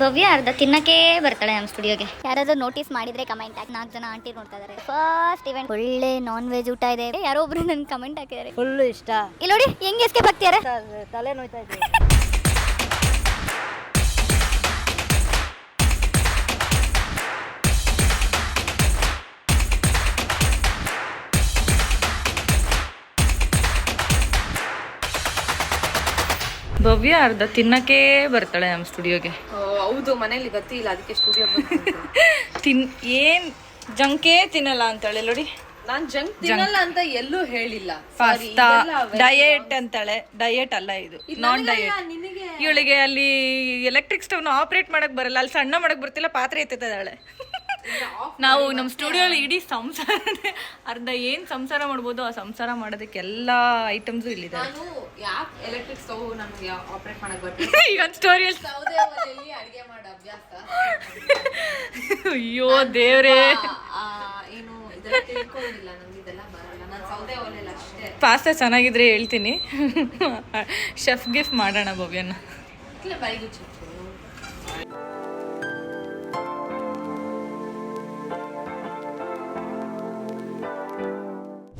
ಭವ್ಯ ಅರ್ಧ ತಿನ್ನಕ್ಕೆ ಬರ್ತಾಳೆ ನಮ್ಮ ಸ್ಟುಡಿಯೋಗೆ. ಯಾರಾದ್ರೂ ನೋಟಿಸ್ ಮಾಡಿದ್ರೆ ಕಮೆಂಟ್ ಹಾಕಿ. 4 ಜನ ಆಂಟಿ ನೋಡ್ತಾ ಇದಾರೆ. ಫಸ್ಟ್ ಇವೆಂಟ್ ಒಳ್ಳೆ ನಾನ್ ವೆಜ್ ಊಟ ಇದೆ. ಯಾರೋ ಒಬ್ರು ನನ್ ಕಮೆಂಟ್ ಹಾಕಿದ್ದಾರೆ, ಫುಲ್ ಇಷ್ಟ. ಇಲ್ಲಿ ನೋಡಿ ಹೆಂಗ್ ಎಸ್ಕೇಪ್ ಆಗ್ತಿದ್ದಾರೆ. ತಲೆ ನೋಯ್ತಾ ಇದೆ. ಭವ್ಯ ಅರ್ಧ ತಿನ್ನಕ್ಕೆ ಬರ್ತಾಳೆ ನಮ್ಮ ಸ್ಟುಡಿಯೋಗೆ. ಹೌದು, ಮನೇಲಿ ಗತಿ ಇಲ್ಲ, ಅದಕ್ಕೆ ಸ್ಟುಡಿಯೋ ಏನ್ ಜಂಕೇ ತಿನ್ನಲ್ಲ ಅಂತಾಳೆ ನೋಡಿ. ನಾನ್ ಜಂಕ್ ತಿನ್ನಲ್ಲ ಅಂತ ಎಲ್ಲೂ ಹೇಳಿಲ್ಲ. ಪಾಸ್ತಾ ಡಯಟ್ ಅಂತಾಳೆ. ಡಯಟ್ ಅಲ್ಲ ಇದು, ನಾನ್ ಡಯಟ್. ಇವಳಿಗೆ ಅಲ್ಲಿ ಎಲೆಕ್ಟ್ರಿಕ್ ಸ್ಟವ್ ಆಪರೇಟ್ ಮಾಡಕ್ ಬರಲ್ಲ, ಅಲ್ಲಿ ಸಣ್ಣ ಮಾಡಕ್ ಬರ್ತಿಲ್ಲ, ಪಾತ್ರೆ ಎತ್ತಿದ್ದಾಳೆ. ನಾವು ನಮ್ಮ ಸ್ಟುಡಿಯೋಲಿ ಇಡೀ ಸಂಸಾರನೇ ಅರ್ಧ ಏನ್ ಸಂಸಾರ ಮಾಡ್ಬೋದು ಆ ಸಂಸಾರ ಮಾಡೋದಕ್ಕೆ ಎಲ್ಲಾ ಐಟಮ್ಸು ಇಲ್ಲಿದೆ. ನಾನು ಯಾಕೆ ಎಲೆಕ್ಟ್ರಿಕ್ ಸ್ಟವ್ ನಮ್ಗೆ ಆಪರೇಟ್ ಮಾಡಕ್ ಬರ್ತೀನಿ ಈಗ ಒಂದು ಸ್ಟೋರಿಯಲ್ಲಿ ಸೌದೆ ಒಲೆಯಲ್ಲಿ ಅಡಿಗೆ ಮಾಡೋ ಅಭ್ಯಾಸ. ಅಯ್ಯೋ ದೇವ್ರೇ, ಏನು ಇದೆಲ್ಲ ತಿಳ್ಕೊಂಡಿಲ್ಲ, ನಮ್ಗೆ ಇದೆಲ್ಲ ಬರಲ್ಲ. ನಾನು ಸೌದೆ ಒಲೆಯಲ್ಲಿ ಅಷ್ಟೇ. ಪಾಸ್ತಾ ಚೆನ್ನಾಗಿದ್ರೆ ಹೇಳ್ತೀನಿ, ಶೆಫ್ ಗಿಫ್ಟ್ ಮಾಡೋಣ ಭವ್ಯನ. Very good.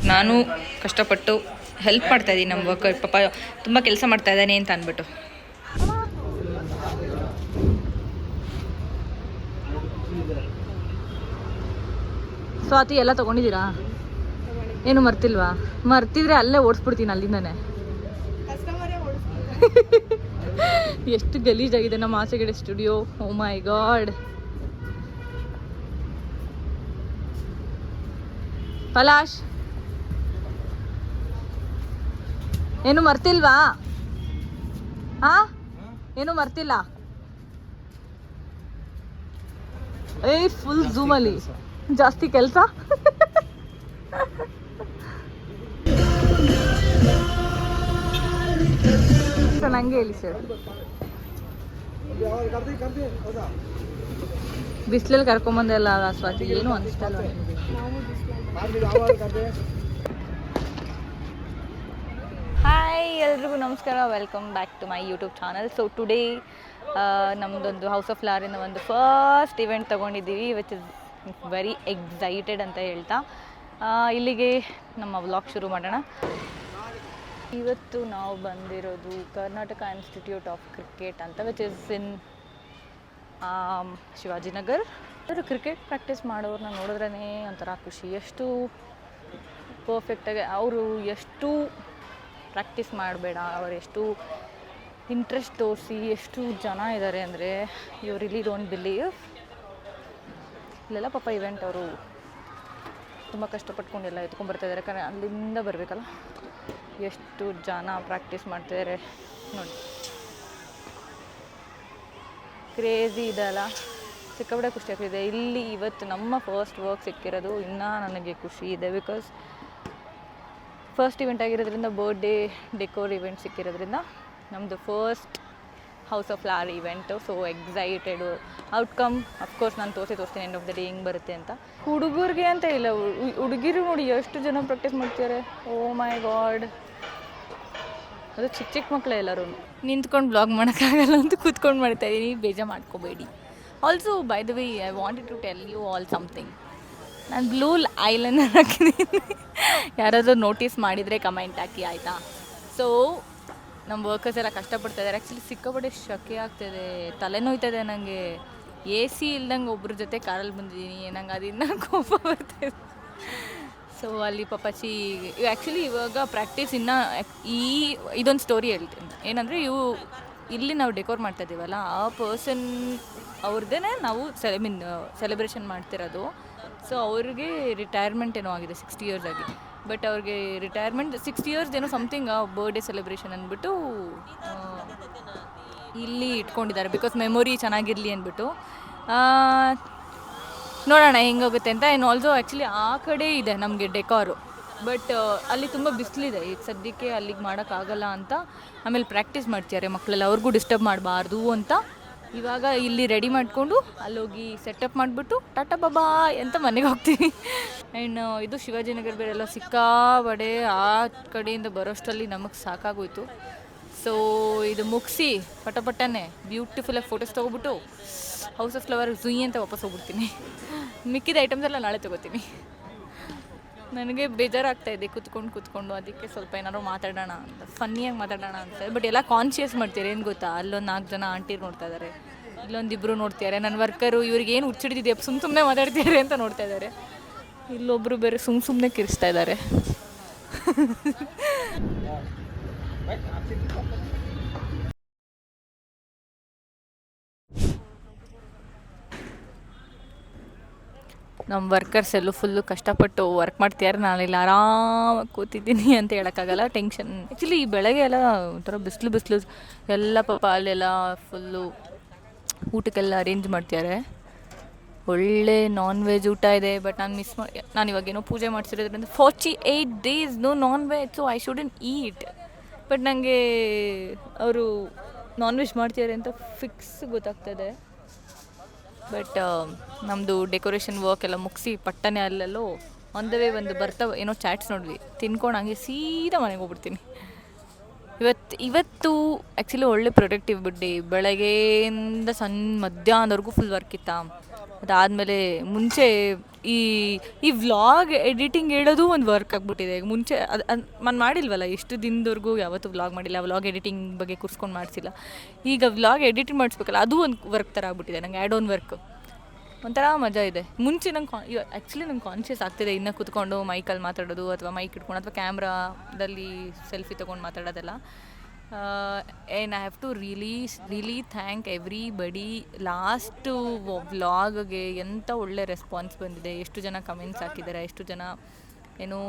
ನಾನು ಕಷ್ಟಪಟ್ಟು ಹೆಲ್ಪ್ ಮಾಡ್ತಾ ಇದ್ದೀನಿ ನಮ್ಮ ವರ್ಕರ್. ಪಾಪ ತುಂಬ ಕೆಲಸ ಮಾಡ್ತಾ ಇದ್ದಾನೆ ಅಂತ ಅಂದ್ಬಿಟ್ಟು. ಸ್ವಾತಿ ಎಲ್ಲ ತಗೊಂಡಿದ್ದೀರಾ? ಏನು ಮರ್ತಿಲ್ವಾ? ಮರ್ತಿದ್ರೆ ಅಲ್ಲೇ ಓಡಿಸ್ಬಿಡ್ತೀನಿ ಅಲ್ಲಿಂದಾನೆ. ಎಷ್ಟು ಗಲೀಜಾಗಿದೆ ನಮ್ಮ ಆಚೆಗಡೆ ಸ್ಟುಡಿಯೋ. ಓ ಮೈ ಗಾಡ್. ಪಲಾಶ್, ಏನು ಮರ್ತಿಲ್ವಾ? ಹಾ, ಏನು ಮರ್ತಿಲ್ಲ? ಏಯ್ ಫುಲ್ ಝೂಮಲ್ಲಿ ಜಾಸ್ತಿ ಕೆಲಸ. ನಂಗೆ ಹೇಳಿ ಸರ್, ಬಿಸಿಲಲ್ಲಿ ಕರ್ಕೊಂಬಂದೆಲ್ಲ ಸ್ವಾತಿ, ಏನು ಅನಿಸ್ತಲ್ಲ? ಹಾಯ್ ಎಲ್ರಿಗೂ ನಮಸ್ಕಾರ, welcome back to my YouTube channel. So today ನಮ್ಮದೊಂದು ಹೌಸ್ ಆಫ್ ಫ್ಲವರಿಂದ ಒಂದು ಫಸ್ಟ್ ಇವೆಂಟ್ ತೊಗೊಂಡಿದ್ದೀವಿ, ವಿಚ್ ಇಸ್ ವೆರಿ ಎಕ್ಸೈಟೆಡ್ ಅಂತ ಹೇಳ್ತಾ ಇಲ್ಲಿಗೆ ನಮ್ಮ ವ್ಲಾಗ್ ಶುರು ಮಾಡೋಣ. ಇವತ್ತು ನಾವು ಬಂದಿರೋದು ಕರ್ನಾಟಕ ಇನ್ಸ್ಟಿಟ್ಯೂಟ್ ಆಫ್ ಕ್ರಿಕೆಟ್ ಅಂತ, ವಿಚ್ ಇಸ್ ಇನ್ ಶಿವಾಜಿನಗರ್. ಅವರು ಕ್ರಿಕೆಟ್ ಪ್ರಾಕ್ಟೀಸ್ ಮಾಡೋರನ್ನ ನೋಡಿದ್ರೇ ಒಂಥರ ಖುಷಿ. ಎಷ್ಟು ಪರ್ಫೆಕ್ಟಾಗಿ ಅವರು ಎಷ್ಟು ಪ್ರಾಕ್ಟೀಸ್ ಮಾಡಬೇಡ, ಅವರು ಎಷ್ಟು ಇಂಟ್ರೆಸ್ಟ್ ತೋರಿಸಿ ಎಷ್ಟು ಜನ ಇದ್ದಾರೆ ಅಂದರೆ ಯು ರಿಲಿ ಡೋಂಟ್ ಬಿಲೀವ್. ಇಲ್ಲೆಲ್ಲ ಪಾಪ ಇವೆಂಟ್ ಅವರು ತುಂಬ ಕಷ್ಟಪಟ್ಕೊಂಡೆಲ್ಲ ಎತ್ಕೊಂಡ್ಬರ್ತಾಯಿದ್ದಾರೆ, ಯಾಕಂದರೆ ಅಲ್ಲಿಂದ ಬರಬೇಕಲ್ಲ. ಎಷ್ಟು ಜನ ಪ್ರಾಕ್ಟೀಸ್ ಮಾಡ್ತಿದ್ದಾರೆ ನೋಡಿ, ಕ್ರೇಜಿ ಇದೆಲ್ಲ. ಸಿಕ್ಕಾಪಟ್ಟೆ ಖುಷಿ ಆಗ್ತಿದೆ. ಇಲ್ಲಿ ಇವತ್ತು ನಮ್ಮ ಫಸ್ಟ್ ವರ್ಕ್ ಸಿಕ್ಕಿರೋದು ಇನ್ನೂ ನನಗೆ ಖುಷಿ ಇದೆ, ಬಿಕಾಸ್ ಫಸ್ಟ್ ಇವೆಂಟ್ ಆಗಿರೋದ್ರಿಂದ, ಬರ್ಡೇ ಡೆಕೋರ್ ಇವೆಂಟ್ ಸಿಕ್ಕಿರೋದ್ರಿಂದ ನಮ್ಮದು first house of flower event. So excited. Outcome of course ನಾನು ತೋರಿಸ್ತೀನಿ ಎಂಡ್ ಆಫ್ ದ ಡೇ ಹಿಂಗೆ ಬರುತ್ತೆ ಅಂತ. ಹುಡುಗರಿಗೆ ಅಂತ ಇಲ್ಲ, ಹುಡುಗಿರು ನೋಡಿ ಎಷ್ಟು ಜನ ಪ್ರಾಕ್ಟೀಸ್ ಮಾಡ್ತಿದ್ದಾರೆ. ಓ ಮೈ ಗಾಡ್, ಅದು ಚಿಕ್ಕ ಚಿಕ್ಕ ಮಕ್ಕಳೇ ಎಲ್ಲರೂ. ನಿಂತ್ಕೊಂಡು ಬ್ಲಾಗ್ ಮಾಡೋಕ್ಕಾಗಲ್ಲ ಅಂತ ಕೂತ್ಕೊಂಡು ಮಾಡ್ತಾಯಿದ್ದೀನಿ, ಬೇಜಾರು ಮಾಡ್ಕೋಬೇಡಿ. Also by the way I wanted to tell you all something. ನಾನು ಬ್ಲೂ ಐಲೈನರ್ ಹಾಕಿದ್ದೀನಿ, ಯಾರಾದರೂ ನೋಟಿಸ್ ಮಾಡಿದರೆ ಕಮೆಂಟ್ ಹಾಕಿ ಆಯಿತಾ. ಸೊ ನಮ್ಮ ವರ್ಕರ್ಸ್ ಎಲ್ಲ ಕಷ್ಟಪಡ್ತಾಯಿದ್ದಾರೆ. ಆ್ಯಕ್ಚುಲಿ ಸಿಕ್ಕಾಪಟ್ಟೆ ಶಕೆ ಆಗ್ತಾಯಿದೆ, ತಲೆನೋಯ್ತಾಯಿದೆ ನನಗೆ. ಎ ಸಿ ಇಲ್ದಂಗೆ ಒಬ್ಬರ ಜೊತೆ ಕಾರಲ್ಲಿ ಬಂದಿದ್ದೀನಿ, ನಂಗೆ ಅದನ್ನ ಕೋಪ ಬರ್ತಾಯಿದೆ. ಸೊ ಅಲ್ಲಿ ಪಾಪಾಚಿ ಆ್ಯಕ್ಚುಲಿ ಇವಾಗ ಪ್ರಾಕ್ಟೀಸ್ ಇನ್ನೂ ಇದೊಂದು ಸ್ಟೋರಿ ಹೇಳ್ತೀನಿ. ಏನಂದರೆ ಇಲ್ಲಿ ನಾವು ಡೆಕೋರ್ ಮಾಡ್ತಾಯಿದ್ದೀವಲ್ಲ, ಆ ಪರ್ಸನ್ ಅವ್ರದ್ದೇ ನಾವು ಸೆಲೆಬ್ರೇಷನ್ ಮಾಡ್ತಿರೋದು. ಸೊ ಅವ್ರಿಗೆ ರಿಟೈರ್ಮೆಂಟ್ ಏನೋ ಆಗಿದೆ 60 ಇಯರ್ಸ್ ಆಗಿ. ಬಟ್ ಅವ್ರಿಗೆ ರಿಟೈರ್ಮೆಂಟ್ 60 ಇಯರ್ಸ್ ಏನೋ ಸಮಥಿಂಗ್ ಬರ್ಡೇ ಸೆಲೆಬ್ರೇಷನ್ ಅಂದ್ಬಿಟ್ಟು ಇಲ್ಲಿ ಇಟ್ಕೊಂಡಿದ್ದಾರೆ, ಬಿಕಾಸ್ ಮೆಮೊರಿ ಚೆನ್ನಾಗಿರಲಿ ಅಂದ್ಬಿಟ್ಟು. ನೋಡೋಣ ಹೆಂಗೋಗುತ್ತೆ ಅಂತ. ಆ್ಯಂಡ್ ಆಲ್ಸೋ ಆ್ಯಕ್ಚುಲಿ ಆ ಕಡೆ ಇದೆ ನಮಗೆ ಡೆಕೋರು, ಬಟ್ ಅಲ್ಲಿ ತುಂಬ ಬಿಸಿಲಿದೆ ಈಗ ಸದ್ಯಕ್ಕೆ, ಅಲ್ಲಿಗೆ ಮಾಡೋಕ್ಕಾಗಲ್ಲ ಅಂತ. ಆಮೇಲೆ ಪ್ರಾಕ್ಟೀಸ್ ಮಾಡ್ತಿದ್ದಾರೆ ಮಕ್ಕಳೆಲ್ಲ, ಅವ್ರಿಗೂ ಡಿಸ್ಟರ್ಬ್ ಮಾಡಬಾರ್ದು ಅಂತ ಇವಾಗ ಇಲ್ಲಿ ರೆಡಿ ಮಾಡಿಕೊಂಡು ಅಲ್ಲೋಗಿ ಸೆಟಪ್ ಮಾಡಿಬಿಟ್ಟು ಟಾಟಾ ಬಾಬಾ ಅಂತ ಮನೆಗೆ ಹೋಗ್ತೀವಿ. ಆ್ಯಂಡ್ ಇದು ಶಿವಾಜಿನಗರ ಬೇರೆಲ್ಲ ಸಿಕ್ಕಾಬಡೆ ಆ ಕಡೆಯಿಂದ ಬರೋಷ್ಟರಲ್ಲಿ ನಮಗೆ ಸಾಕಾಗೋಯ್ತು. ಸೊ ಇದು ಮುಗಿಸಿ ಪಟಪಟ್ಟನೆ ಬ್ಯೂಟಿಫುಲ್ಲಾಗಿ ಫೋಟೋಸ್ ತೊಗೊಬಿಟ್ಟು ಹೌಸ್ ಆಫ್ ಫ್ಲವರ್ ಝುಯಿ ಅಂತ ವಾಪಸ್ ಹೋಗ್ಬಿಡ್ತೀನಿ. ಮಿಕ್ಕಿದ ಐಟಮ್ಸ್ ಎಲ್ಲ ನಾಳೆ ತೊಗೋತೀನಿ. ನನಗೆ ಬೇಜಾರಾಗ್ತಾಯಿದೆ ಕೂತ್ಕೊಂಡು, ಅದಕ್ಕೆ ಸ್ವಲ್ಪ ಏನಾದ್ರು ಮಾತಾಡೋಣ ಅಂತ, ಫನ್ನಿಯಾಗಿ ಮಾತಾಡೋಣ ಅಂತ. ಬಟ್ ಎಲ್ಲ ಕಾನ್ಷಿಯಸ್ ಮಾಡ್ತೀರಿ, ಏನು ಗೊತ್ತಾ, ಅಲ್ಲೊಂದು 4 ಜನ ಆಂಟಿ ನೋಡ್ತಾ ಇದ್ದಾರೆ, ಇಲ್ಲೊಂದಿಬ್ಬರು ನೋಡ್ತಿದ್ದಾರೆ, ನನ್ನ ವರ್ಕರು ಇವ್ರಿಗೆ ಏನು ಹುಚ್ಚಿಡಿದಿದೆ ಸುಮ್ಮನೆ ಮಾತಾಡ್ತಿದ್ದಾರೆ ಅಂತ ನೋಡ್ತಾ ಇದ್ದಾರೆ, ಇಲ್ಲೊಬ್ಬರು ಬೇರೆ ಸುಮ್ಮನೆ ಕಿರಿಸ್ತಾ ಇದ್ದಾರೆ. ನಮ್ಮ ವರ್ಕರ್ಸ್ ಎಲ್ಲೂ ಫುಲ್ಲು ಕಷ್ಟಪಟ್ಟು ವರ್ಕ್ ಮಾಡ್ತಿದ್ದಾರೆ, ನಾನಿಲ್ಲಿ ಆರಾಮಾಗಿ ಕೂತಿದ್ದೀನಿ ಅಂತ ಹೇಳೋಕ್ಕಾಗಲ್ಲ, ಟೆನ್ಷನ್. ಆ್ಯಕ್ಚುಲಿ ಈ ಬೆಳಗ್ಗೆ ಎಲ್ಲ ಒಂಥರ ಬಿಸಿಲು ಎಲ್ಲ ಪಾಪ ಅಲ್ಲೆಲ್ಲ ಫುಲ್ಲು ಊಟಕ್ಕೆಲ್ಲ ಅರೇಂಜ್ ಮಾಡ್ತಿದ್ದಾರೆ. ಒಳ್ಳೆ ನಾನ್ ವೆಜ್ ಊಟ ಇದೆ. ಬಟ್ ನಾನು ಇವಾಗೇನೋ ಪೂಜೆ ಮಾಡಿಸಿರೋದ್ರಿಂದ 48 days no non veg, so I shouldn't eat. But ನನಗೆ ಅವರು ನಾನ್ ವೆಜ್ ಮಾಡ್ತಿದ್ದಾರೆ ಅಂತ ಫಿಕ್ಸ್ ಗೊತ್ತಾಗ್ತದೆ. ಬಟ್ ನಮ್ಮದು ಡೆಕೋರೇಷನ್ ವರ್ಕ್ ಎಲ್ಲ ಮುಗಿಸಿ ಪಟ್ಟನೆ ಅಲ್ಲೆಲ್ಲೋ ಆನ್ ದ ವೇ ಒಂದು ಏನೋ ಚಾಟ್ಸ್ ನೋಡಿದ್ವಿ, ತಿನ್ಕೊಂಡು ಹಂಗೆ ಸೀದಾ ಮನೆಗೆ ಹೋಗ್ಬಿಡ್ತೀನಿ. ಇವತ್ತು ಆ್ಯಕ್ಚುಲಿ ಒಳ್ಳೆ ಪ್ರೊಡಕ್ಟಿವ್ ಡೇ. ಬೆಳಗ್ಗೆಯಿಂದ ಮಧ್ಯಾಹ್ನದವರೆಗೂ ಫುಲ್ ವರ್ಕ್ ಇತ್ತಾ. ಅದಾದಮೇಲೆ ಮುಂಚೆ ಈ ವ್ಲಾಗ್ ಎಡಿಟಿಂಗ್ ಹೇಳೋದು ಒಂದು ವರ್ಕ್ ಆಗಿಬಿಟ್ಟಿದೆ. ಮುಂಚೆ ನಾನು ಮಾಡಿಲ್ವಲ್ಲ, ಎಷ್ಟು ದಿನದವರೆಗೂ ಯಾವತ್ತೂ ವ್ಲಾಗ್ ಮಾಡಿಲ್ಲ, ವ್ಲಾಗ್ ಎಡಿಟಿಂಗ್ ಬಗ್ಗೆ ಕೂರಿಸ್ಕೊಂಡು ಮಾಡಿಸಿಲ್ಲ. ಈಗ ವ್ಲಾಗ್ ಎಡಿಟಿಂಗ್ ಮಾಡಿಸ್ಬೇಕಲ್ಲ, ಅದು ಒಂದು ವರ್ಕ್ ಥರ ಆಗ್ಬಿಟ್ಟಿದೆ ನಂಗೆ, ಆ್ಯಡ್ ಆನ್ ವರ್ಕ್. ಒಂಥರ ಮಜಾ ಇದೆ. ಮುಂಚೆ ನಂಗೆ ಆ್ಯಕ್ಚುಲಿ ನಂಗೆ ಕಾನ್ಷಿಯಸ್ ಆಗ್ತಿದೆ ಇನ್ನೂ ಕೂತ್ಕೊಂಡು ಮೈಕಲ್ಲಿ ಮಾತಾಡೋದು, ಅಥವಾ ಮೈಕ್ ಇಟ್ಕೊಂಡು, ಅಥವಾ ಕ್ಯಾಮ್ರಾದಲ್ಲಿ ಸೆಲ್ಫಿ ತೊಗೊಂಡು ಮಾತಾಡೋದೆಲ್ಲ. And I have to really thank everybody. Last ವ್ಲಾಗ್ಗೆ ಎಂಥ ಒಳ್ಳೆ ರೆಸ್ಪಾನ್ಸ್ ಬಂದಿದೆ, ಎಷ್ಟು ಜನ ಕಮೆಂಟ್ಸ್ ಹಾಕಿದ್ದಾರೆ, ಎಷ್ಟು ಜನ ಏನೋ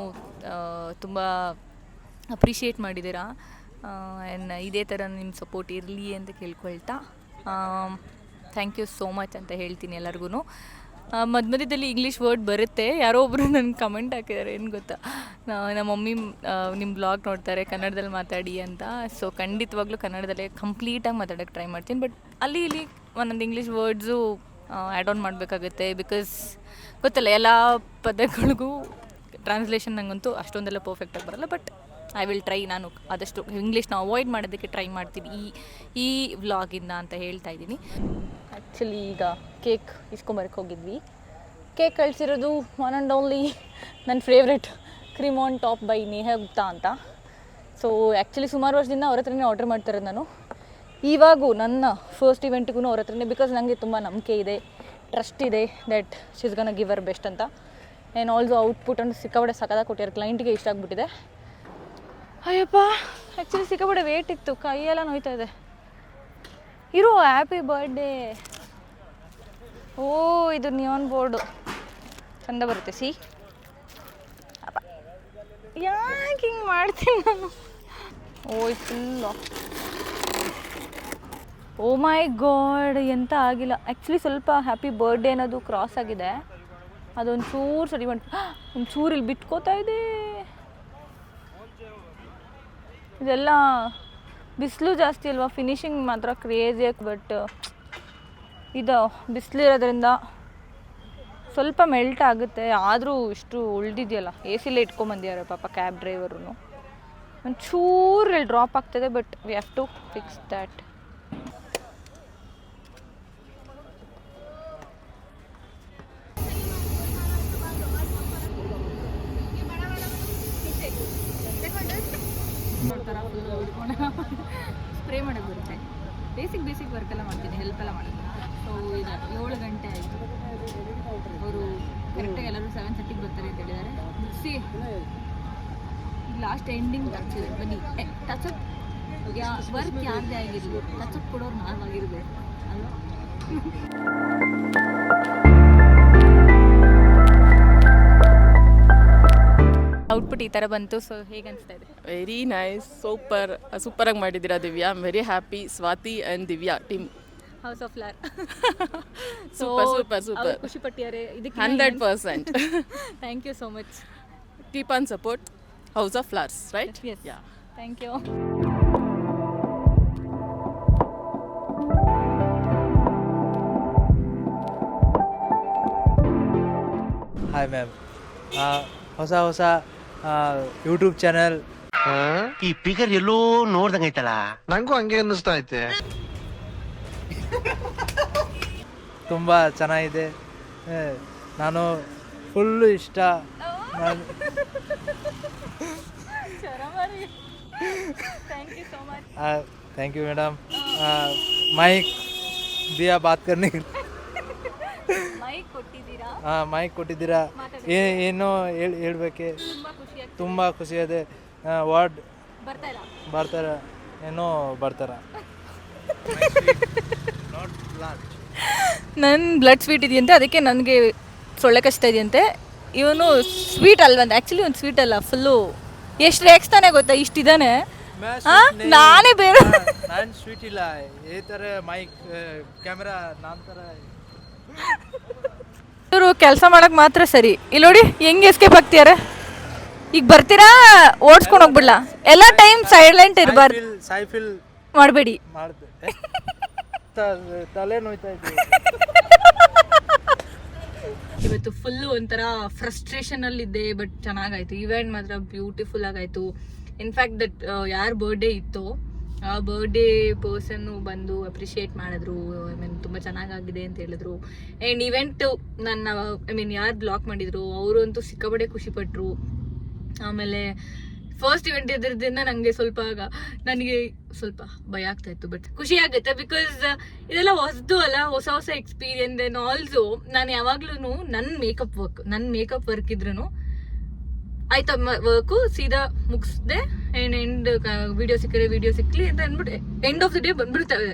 ತುಂಬ ಅಪ್ರಿಷಿಯೇಟ್ ಮಾಡಿದ್ದೀರಾ. ಆ್ಯಂಡ್ ಇದೇ ಥರ ನಿಮ್ಮ ಸಪೋರ್ಟ್ ಇರಲಿ ಅಂತ ಕೇಳ್ಕೊಳ್ತಾ ಥ್ಯಾಂಕ್ ಯು ಸೋ ಮಚ್ ಅಂತ ಹೇಳ್ತೀನಿ ಎಲ್ಲರಿಗೂ. ಮಧ್ಯದಲ್ಲಿ ಇಂಗ್ಲೀಷ್ ವರ್ಡ್ ಬರುತ್ತೆ. ಯಾರೋ ಒಬ್ಬರು ನನಗೆ ಕಮೆಂಟ್ ಹಾಕಿದ್ದಾರೆ, ಏನು ಗೊತ್ತಾ, ನಮ್ಮ ಮಮ್ಮಿ ನಿಮ್ಮ ಬ್ಲಾಗ್ ನೋಡ್ತಾರೆ, ಕನ್ನಡದಲ್ಲಿ ಮಾತಾಡಿ ಅಂತ. ಸೊ ಖಂಡಿತವಾಗ್ಲೂ ಕನ್ನಡದಲ್ಲೇ ಕಂಪ್ಲೀಟಾಗಿ ಮಾತಾಡೋಕ್ಕೆ ಟ್ರೈ ಮಾಡ್ತೀನಿ. ಬಟ್ ಅಲ್ಲಿ ಇಲ್ಲಿ ಒಂದೊಂದು ಇಂಗ್ಲೀಷ್ ವರ್ಡ್ಸು ಆ್ಯಡ್ ಆನ್ ಮಾಡಬೇಕಾಗುತ್ತೆ. ಬಿಕಾಸ್ ಗೊತ್ತಲ್ಲ, ಎಲ್ಲ ಪದಗಳಿಗೂ ಟ್ರಾನ್ಸ್ಲೇಷನ್ ನನಗಂತೂ ಅಷ್ಟೊಂದೆಲ್ಲ ಪರ್ಫೆಕ್ಟಾಗಿ ಬರೋಲ್ಲ. But I will try. ನಾನು ಆದಷ್ಟು ಇಂಗ್ಲೀಷ್ನ ಅವಾಯ್ಡ್ ಮಾಡೋದಕ್ಕೆ ಟ್ರೈ ಮಾಡ್ತೀನಿ ಈ ವ್ಲಾಗಿಂದ ಅಂತ ಹೇಳ್ತಾ ಇದ್ದೀನಿ. ಆ್ಯಕ್ಚುಲಿ ಈಗ ಕೇಕ್ ಇಸ್ಕೊಂಬರಕ್ಕೆ ಹೋಗಿದ್ವಿ. ಕೇಕ್ ಕಳಿಸಿರೋದು ಒನ್ ಆ್ಯಂಡ್ ಓನ್ಲಿ ನನ್ನ favourite cream on top by Neha Gupta ಅಂತ. ಸೊ ಆ್ಯಕ್ಚುಲಿ ಸುಮಾರು ವರ್ಷದಿಂದ ಅವ್ರ ಹತ್ರನೇ ಆರ್ಡರ್ ಮಾಡ್ತಿರೋದು ನಾನು. ಇವಾಗೂ ನನ್ನ ಫಸ್ಟ್ ಇವೆಂಟ್ಗೂ ಅವ್ರ ಹತ್ರನೇ, ಬಿಕಾಸ್ ನನಗೆ ತುಂಬ ನಂಬಿಕೆ ಇದೆ, ಟ್ರಸ್ಟ್ ಇದೆ that she is gonna give her best ಅಂತ. ಆ್ಯಂಡ್ ಆಲ್ಸೋ ಔಟ್ಪುಟ್ ಅಂತ ಸಿಕ್ಕಾಪಟ್ಟೆ ಸಕ್ಕದಾಗಿ ಕೊಟ್ಟಿರೋ, ಕ್ಲೈಂಟಿಗೆ ಇಷ್ಟ ಆಗಿಬಿಟ್ಟಿದೆ. ಅಯ್ಯಪ್ಪ, ಆ್ಯಕ್ಚುಲಿ ಸಿಕ್ಕಾಪಟ್ಟೆ ವೇಟ್ ಇತ್ತು, ಕೈಯೆಲ್ಲ ನೋಯ್ತಾ ಇದೆ. ಇರೋ ಹ್ಯಾಪಿ ಬರ್ಡೇ. ಓ, ಇದು ನಿಯಾನ್ ಬೋರ್ಡು ಚಂದ ಬರುತ್ತೆ. ಸಿ, ಯಾಕೆ ಹಿಂಗೆ ಮಾಡ್ತೀನಿ ನಾನು? ಓ, ಇದು ಫುಲ್ಲು. ಓ ಮೈ ಗಾಡ್, ಎಂತ ಆಗಿಲ್ಲ. ಆ್ಯಕ್ಚುಲಿ ಸ್ವಲ್ಪ ಹ್ಯಾಪಿ ಬರ್ಡೇ ಅನ್ನೋದು ಕ್ರಾಸ್ ಆಗಿದೆ, ಅದೊಂದು ಚೂರು ಸರಿ ಮಾಡಿ, ಒಂಚೂರು ಇಲ್ಲಿ ಬಿಟ್ಕೋತಾ ಇದೆ. ಇದೆಲ್ಲ ಬಿಸಿಲು ಜಾಸ್ತಿ ಅಲ್ವಾ, ಫಿನಿಶಿಂಗ್ ಮಾತ್ರ ಕ್ರೇಜಿಯಾಗಿ. ಬಟ್ ಇದು ಬಿಸಿಲಿರೋದ್ರಿಂದ ಸ್ವಲ್ಪ ಮೆಲ್ಟ್ ಆಗುತ್ತೆ. ಆದರೂ ಇಷ್ಟು ಉಳಿದಿದೆಯಲ್ಲ, ಎ ಸಿಲೇ ಇಟ್ಕೊಂಬಂದಿದ್ದಾರೆ ಪಾಪ ಕ್ಯಾಬ್ ಡ್ರೈವರು. ಒಂಚೂರು ಇಲ್ಲಿ ಡ್ರಾಪ್ ಆಗ್ತದೆ, but we have to fix that. Spray ಮಾಡೋಕ್ಕೆ ಬರುತ್ತೆ. ಬೇಸಿಕ್ ವರ್ಕೆಲ್ಲ ಮಾಡ್ತೀನಿ, ಹೆಲ್ಪ್ ಎಲ್ಲ ಮಾಡ್ತೀನಿ. ಸೊ ಈಗ 7 ಗಂಟೆ ಆಯಿತು. ಅವರು ಕರೆಕ್ಟಾಗಿ ಎಲ್ಲರೂ 7:30 ಬರ್ತಾರೆ ಅಂತ ಹೇಳಿದ್ದಾರೆ. ಮುಗಿಸಿ ಲಾಸ್ಟ್ ಎಂಡಿಂಗ್ ಟಚ್ಚಿದೆ. ಬನ್ನಿ, ಟಚಪ್ ವರ್ಕ್ ಯಾರದೇ ಆಗಿರಲಿ, ಟಚಪ್ ಕೊಡೋರು ನಾವಾಗಿರಬೇಕು ಅಲ್ವಾ? ಔಟ್ಪುಟ್ ಈ ಥರ ಬಂತು. ಸೊ ಹೇಗೆ ಅನಿಸ್ತಾ ಇದೆ? ವೆರಿ ನೈಸ್, ಸೂಪರಾಗಿ ಮಾಡಿದ್ದೀರಾ Divya. I am very happy. Swati and Divya team house of flower super ಖುಷಿ ಪಟ್ಟಿದ್ದಾರೆ ಇದಕ್ಕೆ 100%. Thank you so much. Keep on support house of flowers, right? Yes, thank you. Hi ma'am, ಹೊಸ ಯೂಟ್ಯೂಬ್ ಚಾನಲ್ ಈ ಫಿಗರ್ ಎಲ್ಲೋ ನೋಡ್ದಂಗೈತಲ್ಲ. ನಂಗೂ ಹಂಗೆ ಅನ್ನಿಸ್ತಾ ಐತೆ. ತುಂಬ ಚೆನ್ನಾಗಿದೆ. ನಾನು ಫುಲ್ಲು ಇಷ್ಟ. Thank you madam. ಮೈಕ್ ದಿಯಾ ಬಾತ್ ಕರ್ನಿ. ಮೈಕ್ ಕೊಟ್ಟಿದ್ದೀರಾ. ಏನು ಹೇಳ್ಬೇಕೆ, ತುಂಬ ಖುಷಿಯಾದೆ. ವಾರ್ಡ್ ಬರ್ತಾರ, ಏನೋ ಬರ್ತಾರ. ನನ್ನ ಬ್ಲಡ್ ಸ್ವೀಟ್ ಇದೆಯಂತೆ, ಅದಕ್ಕೆ ನನಗೆ ಸೊಳ್ಳೆ ಕಷ್ಟ ಇದೆಯಂತೆ. ಇವನು ಸ್ವೀಟ್ ಅಲ್ವಂತ, ಆ್ಯಕ್ಚುಲಿ ಒಂದು ಸ್ವೀಟ್ ಅಲ್ಲ, ಫುಲ್ಲು ಎಷ್ಟು ರೇಕ್ಸ್ತಾನೆ ಗೊತ್ತಾ, ಇಷ್ಟಿದ್ದಾನೆ. ನಾನೇ ಬೇರೆ, ನಾನು ಸ್ವೀಟ್ ಇಲ್ಲ. ಈ ಥರ ಮೈಕ್ ಕ್ಯಾಮ್ರಾ ನನ್ನ ಥರ. ಇವರು ಕೆಲಸ ಮಾಡಕ್ ಮಾತ್ರ ಸರಿ. ಇಲ್ಲಿ ನೋಡಿ ಹೆಂಗೆ ಎಸ್ಕೇಪ್ ಆಗ್ತಿದ್ದಾರೆ. ಈಗ ಬರ್ತೀರಾ, ಓಡಿಸ್ಕೊಂಡು ಹೋಗ್ಬಿಡ್ಲಾ. ಎಲ್ಲ ಟೈಮ್ ಸೈಲೆಂಟ್ ಇರಬಾರ್ದು, ಸೈಫಿಲ್ ಮಾಡಬೇಡಿ. ಮಾಡಿದೆ. ತಲೆ ನೋಯ್ತಾ ಇತ್ತು. ಇವತ್ತು ಫುಲ್ಲು ಒಂಥರ ಫ್ರಸ್ಟ್ರೇಷನಲ್ಲಿದ್ದೆ, ಬಟ್ ಚೆನ್ನಾಗಾಯ್ತು. ಇವೆಂಟ್ ಮಾತ್ರ ಬ್ಯೂಟಿಫುಲ್ ಆಗಾಯಿತು. ಇನ್ಫ್ಯಾಕ್ಟ್ ದಟ್ ಯಾರು ಬರ್ಡೇ ಇತ್ತೋ ಆ ಬರ್ಡೇ ಪರ್ಸನ್ನು ಬಂದು ಅಪ್ರಿಷಿಯೇಟ್ ಮಾಡಿದ್ರು. ಐ ಮೀನ್ ತುಂಬ ಚೆನ್ನಾಗಾಗಿದೆ ಅಂತ ಹೇಳಿದ್ರು. ಆ್ಯಂಡ್ ಇವೆಂಟು ನನ್ನ ಯಾರು ಬ್ಲಾಕ್ ಮಾಡಿದ್ರು ಅವರು ಅಂತೂ ಸಿಕ್ಕಾಪಟ್ಟೆ ಖುಷಿಪಟ್ಟರು. ಆಮೇಲೆ ಫಸ್ಟ್ ಇವೆಂಟ್ ಇದ್ರದಿಂದ ನನಗೆ ನನಗೆ ಸ್ವಲ್ಪ ಭಯ ಆಗ್ತಾಯಿತ್ತು, ಬಟ್ ಖುಷಿ ಆಗುತ್ತೆ. ಬಿಕಾಸ್ ಇದೆಲ್ಲ ಹೊಸದು ಅಲ್ಲ, ಹೊಸ ಹೊಸ ಎಕ್ಸ್ಪೀರಿಯನ್ಸ್. ಆ್ಯಂಡ್ ಆಲ್ಸೋ ನಾನು ಯಾವಾಗ್ಲೂ ನನ್ನ ಮೇಕಪ್ ವರ್ಕ್ ಇದ್ರೂ ಆಯ್ತಾ, ವರ್ಕು ಸೀದಾ ಮುಗಿಸ್ದೆ. ಎಂಡ್ ವಿಡಿಯೋ ಸಿಕ್ಕಲಿ ಅಂತ ಅಂದ್ಬಿಟ್ಟು ಎಂಡ್ ಆಫ್ ದ ಡೇ ಬಂದ್ಬಿಡ್ತವೆ.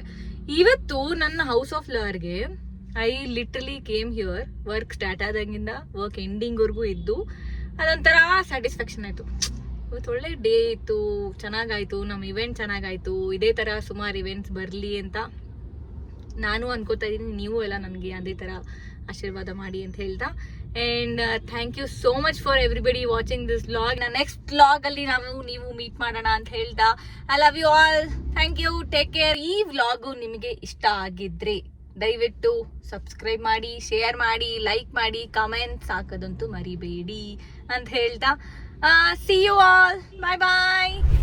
ಇವತ್ತು ನನ್ನ ಹೌಸ್ ಆಫ್ ಲವರ್ಗೆ I literally came here, work start ಆದಾಗಿಂದ ವರ್ಕ್ ಎಂಡಿಂಗ್ವರೆಗೂ ಇದ್ದು ಅದೊಂಥರ ಸ್ಯಾಟಿಸ್ಫ್ಯಾಕ್ಷನ್ ಆಯಿತು. ಇವತ್ತು ಒಳ್ಳೆ ಡೇ ಇತ್ತು, ಚೆನ್ನಾಗಾಯಿತು. ನಮ್ಮ ಇವೆಂಟ್ ಚೆನ್ನಾಗಾಯಿತು. ಇದೇ ಥರ ಸುಮಾರು ಇವೆಂಟ್ಸ್ ಬರಲಿ ಅಂತ ನಾನು ಅನ್ಕೋತಾ ಇದ್ದೀನಿ. ನೀವು ಎಲ್ಲ ನನಗೆ ಅದೇ ಥರ ಆಶೀರ್ವಾದ ಮಾಡಿ ಅಂತ ಹೇಳ್ತಾ. And thank you so much for everybody watching this vlog. ನಾನು ನೆಕ್ಸ್ಟ್ ವ್ಲಾಗಲ್ಲಿ ನೀವು ಮೀಟ್ ಮಾಡೋಣ ಅಂತ ಹೇಳ್ತಾ I love you all. Thank you, take care. ಈ ವ್ಲಾಗು ನಿಮಗೆ ಇಷ್ಟ ಆಗಿದ್ರೆ ದಯವಿಟ್ಟು ಸಬ್ಸ್ಕ್ರೈಬ್ ಮಾಡಿ, ಶೇರ್ ಮಾಡಿ, ಲೈಕ್ ಮಾಡಿ, ಕಮೆಂಟ್ಸ್ ಹಾಕೋದಂತೂ ಮರಿಬೇಡಿ ಅಂತ ಹೇಳ್ತಾ see you all. Bye bye.